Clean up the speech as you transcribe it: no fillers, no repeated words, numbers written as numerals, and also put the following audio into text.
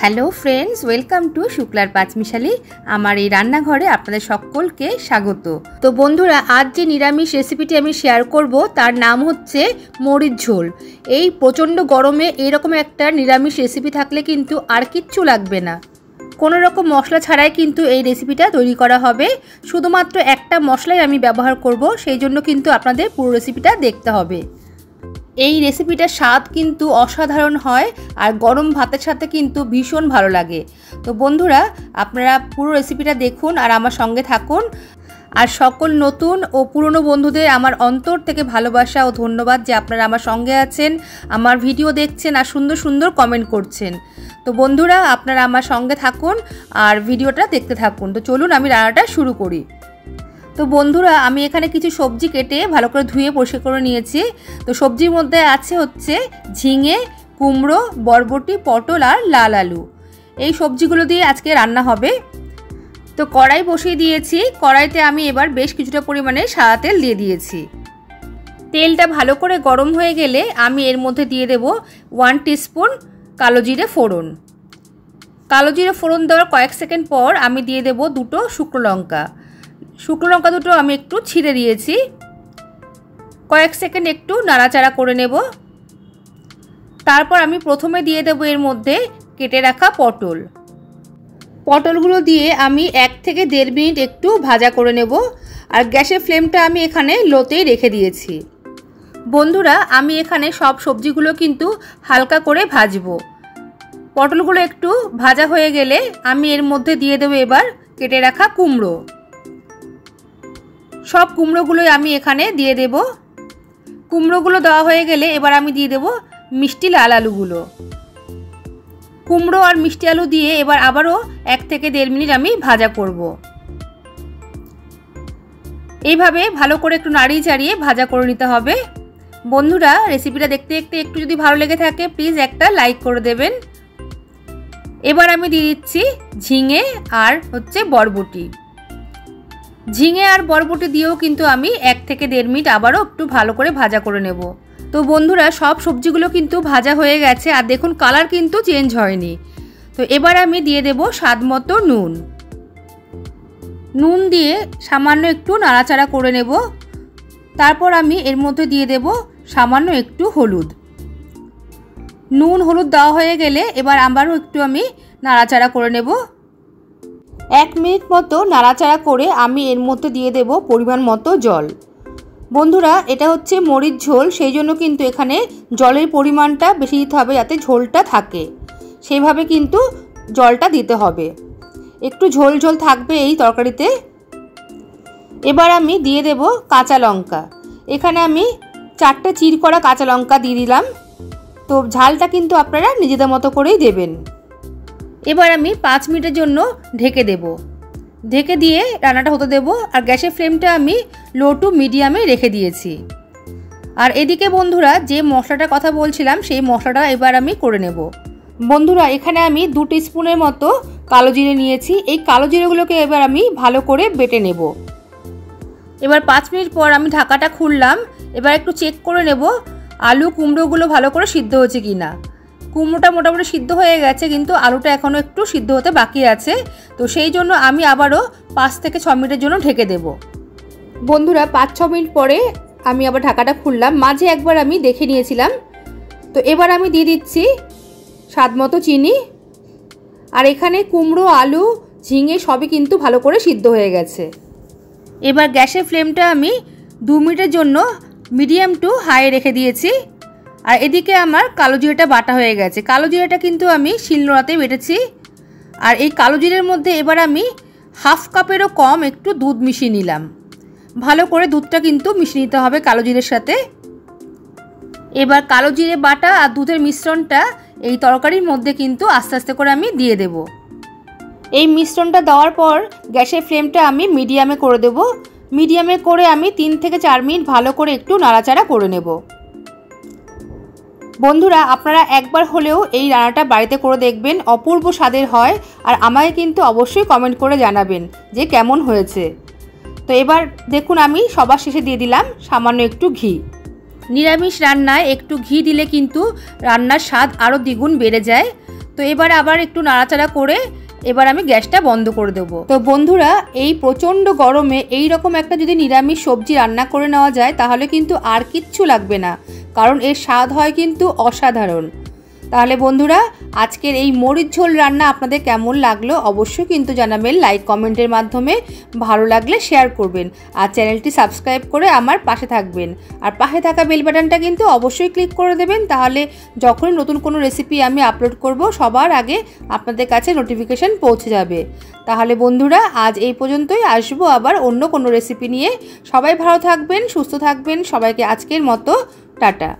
Hello friends, welcome to শুক্লার পাঁচমিশালি। আমার এই রান্নাঘরে আপনাদের সকলকে স্বাগত। তো বন্ধুরা, আজ যে নিরামিষ রেসিপিটি আমি শেয়ার করব তার নাম হচ্ছে মরিচ ঝোল। এই প্রচণ্ড গরমে এরকম একটা নিরামিষ রেসিপি থাকলে কিন্তু আর কিচ্ছু লাগবে না। কোনো রকম মশলা ছাড়াই কিন্তু এই রেসিপিটা তৈরি করা হবে। শুধুমাত্র একটা মশলাই আমি ব্যবহার করব, সেই জন্য কিন্তু আপনাদের পুরো রেসিপিটা দেখতে হবে। এই রেসিপিটার স্বাদ কিন্তু অসাধারণ হয় আর গরম ভাতের সাথে কিন্তু ভীষণ ভালো লাগে। তো বন্ধুরা, আপনারা পুরো রেসিপিটা দেখুন আর আমার সঙ্গে থাকুন। আর সকল নতুন ও পুরনো বন্ধুদের আমার অন্তর থেকে ভালোবাসা ও ধন্যবাদ যে আপনারা আমার সঙ্গে আছেন, আমার ভিডিও দেখছেন আর সুন্দর সুন্দর কমেন্ট করছেন। তো বন্ধুরা, আপনারা আমার সঙ্গে থাকুন আর ভিডিওটা দেখতে থাকুন। তো চলুন আমি রান্নাটা শুরু করি। তো বন্ধুরা, আমি এখানে কিছু সবজি কেটে ভালো করে ধুয়ে পরিষ্কার করে নিয়েছি। তো সবজির মধ্যে আছে হচ্ছে ঝিঙে, কুমড়ো, বরবটি, পটল আর লাল আলু। এই সবজিগুলো দিয়ে আজকে রান্না হবে। তো কড়াই বসিয়ে দিয়েছি। কড়াইতে আমি এবার বেশ কিছুটা পরিমাণে সাদা তেল দিয়ে দিয়েছি। তেলটা ভালো করে গরম হয়ে গেলে আমি এর মধ্যে দিয়ে দেব 1 টিস্পুন কালো জিরে ফোড়ন। কালো জিরে ফোড়ন দেওয়ার কয়েক সেকেন্ড পর আমি দিয়ে দেব 2টো শুকনো লঙ্কা। শুকনো লঙ্কা দুটো আমি একটু ছিঁড়ে দিয়েছি। কয়েক সেকেন্ড একটু নাড়াচাড়া করে নেব। তারপর আমি প্রথমে দিয়ে দেব এর মধ্যে কেটে রাখা পটল। পটলগুলো দিয়ে আমি 1 থেকে 1.5 মিনিট একটু ভাজা করে নেব। আর গ্যাসের ফ্লেমটা আমি এখানে লোতেই রেখে দিয়েছি। বন্ধুরা, আমি এখানে সব সবজিগুলো কিন্তু হালকা করে ভাজবো। পটলগুলো একটু ভাজা হয়ে গেলে আমি এর মধ্যে দিয়ে দেব এবার কেটে রাখা কুমড়ো। সব কুমড়োগুলোই আমি এখানে দিয়ে দেব। কুমড়োগুলো দেওয়া হয়ে গেলে এবার আমি দিয়ে দেব মিষ্টি লাল আলুগুলো। কুমড়ো আর মিষ্টি আলু দিয়ে এবার আবারও 1 থেকে 1.5 মিনিট আমি ভাজা করব। এইভাবে ভালো করে একটু নাড়িয়ে চাড়িয়ে ভাজা করে নিতে হবে। বন্ধুরা, রেসিপিটা দেখতে দেখতে একটু যদি ভালো লেগে থাকে প্লিজ একটা লাইক করে দেবেন। এবার আমি দিয়ে দিচ্ছি ঝিঙে আর হচ্ছে বরবটি। ঝিঙে আর বরবটি দিয়েও কিন্তু আমি 1 থেকে 1.5 মিনিট আবারও একটু ভালো করে ভাজা করে নেব। তো বন্ধুরা, সব সবজিগুলো কিন্তু ভাজা হয়ে গেছে আর দেখুন কালার কিন্তু চেঞ্জ হয়নি। তো এবার আমি দিয়ে দেব স্বাদ মতো নুন। নুন দিয়ে সামান্য একটু নাড়াচাড়া করে নেব। তারপর আমি এর মধ্যে দিয়ে দেব সামান্য একটু হলুদ। নুন হলুদ দেওয়া হয়ে গেলে এবার আবারও একটু আমি নাড়াচাড়া করে নেব। 1 মিনিট মতো নাড়াচাড়া করে আমি এর মধ্যে দিয়ে দেব পরিমাণ মতো জল। বন্ধুরা, এটা হচ্ছে মরিচ ঝোল, সেই জন্য কিন্তু এখানে জলের পরিমাণটা বেশি দিতে হবে যাতে ঝোলটা থাকে। সেইভাবে কিন্তু জলটা দিতে হবে। একটু ঝোল ঝোল থাকবে এই তরকারিতে। এবার আমি দিয়ে দেব কাঁচা লঙ্কা। এখানে আমি 4টে চির করা কাঁচা লঙ্কা দিয়ে দিলাম। তো ঝালটা কিন্তু আপনারা নিজেদের মতো করেই দেবেন। এবার আমি 5 মিনিটের জন্য ঢেকে দেব। ঢেকে দিয়ে রান্নাটা হতে দেব। আর গ্যাসের ফ্লেমটা আমি লো টু মিডিয়ামে রেখে দিয়েছি। আর এদিকে বন্ধুরা, যে মশলাটার কথা বলছিলাম সেই মশলাটা এবার আমি করে নেব। বন্ধুরা, এখানে আমি 2 টিস্পুনের মতো কালো জিরে নিয়েছি। এই কালো জিরেগুলোকে এবার আমি ভালো করে বেটে নেব। এবার 5 মিনিট পর আমি ঢাকাটা খুললাম। এবার একটু চেক করে নেব আলু কুমড়োগুলো ভালো করে সিদ্ধ হয়েছে কিনা। কুমড়োটা মোটামুটি সিদ্ধ হয়ে গেছে, কিন্তু আলুটা এখনও একটু সিদ্ধ হতে বাকি আছে। তো সেই জন্য আমি আবারও 5 থেকে 6 মিনিটের জন্য ঢেকে দেব। বন্ধুরা, 5-6 মিনিট পরে আমি আবার ঢাকাটা খুললাম। মাঝে একবার আমি দেখে নিয়েছিলাম। তো এবার আমি দিয়ে দিচ্ছি স্বাদ মতো চিনি। আর এখানে কুমড়ো, আলু, ঝিঙে সবই কিন্তু ভালো করে সিদ্ধ হয়ে গেছে। এবার গ্যাসের ফ্লেমটা আমি 2 মিনিটের জন্য মিডিয়াম টু হাই রেখে দিয়েছি। আর এদিকে আমার কালো জিরেটা বাটা হয়ে গেছে। কালো জিরেটা কিন্তু আমি শিলনোড়াতে বেটেছি। আর এই কালো জিরের মধ্যে এবার আমি 1/2 কাপেরও কম একটু দুধ মিশিয়ে নিলাম। ভালো করে দুধটা কিন্তু মিশিয়ে নিতে হবে কালো জিরের সাথে। এবার কালো জিরে বাটা আর দুধের মিশ্রণটা এই তরকারির মধ্যে কিন্তু আস্তে আস্তে করে আমি দিয়ে দেব। এই মিশ্রণটা দেওয়ার পর গ্যাসের ফ্লেমটা আমি মিডিয়ামে করে দেব। মিডিয়ামে করে আমি 3 থেকে 4 মিনিট ভালো করে একটু নাড়াচাড়া করে নেব। বন্ধুরা, আপনারা একবার হলেও এই রান্নাটা বাড়িতে করে দেখবেন, অপূর্ব স্বাদের হয়। আর আমাকে কিন্তু অবশ্যই কমেন্ট করে জানাবেন যে কেমন হয়েছে। তো এবার দেখুন আমি সবার শেষে দিয়ে দিলাম সামান্য একটু ঘি। নিরামিষ রান্নায় একটু ঘি দিলে কিন্তু রান্নার স্বাদ আরও দ্বিগুণ বেড়ে যায়। তো এবার আবার একটু নাড়াচাড়া করে এবার আমি গ্যাসটা বন্ধ করে দেবো। তো বন্ধুরা, এই প্রচণ্ড গরমে এই রকম একটা যদি নিরামিষ সবজি রান্না করে নেওয়া যায় তাহলে কিন্তু আর কিচ্ছু লাগবে না, কারণ এর স্বাদ হয় কিন্তু অসাধারণ। তাহলে বন্ধুরা, আজকের এই মরিচ ঝোল রান্না আপনাদের কেমন লাগলো অবশ্যই কিন্তু জানাবেন লাইক কমেন্টের মাধ্যমে। ভালো লাগলে শেয়ার করবেন আর চ্যানেলটি সাবস্ক্রাইব করে আমার পাশে থাকবেন। আর পাশে থাকা বেল বাটনটা কিন্তু অবশ্যই ক্লিক করে দেবেন, তাহলে যখনই নতুন কোনো রেসিপি আমি আপলোড করব সবার আগে আপনাদের কাছে নোটিফিকেশান পৌঁছে যাবে। তাহলে বন্ধুরা, আজ এই পর্যন্তই, আসবো আবার অন্য কোনো রেসিপি নিয়ে। সবাই ভালো থাকবেন, সুস্থ থাকবেন, সবাইকে আজকের মতো টাটা।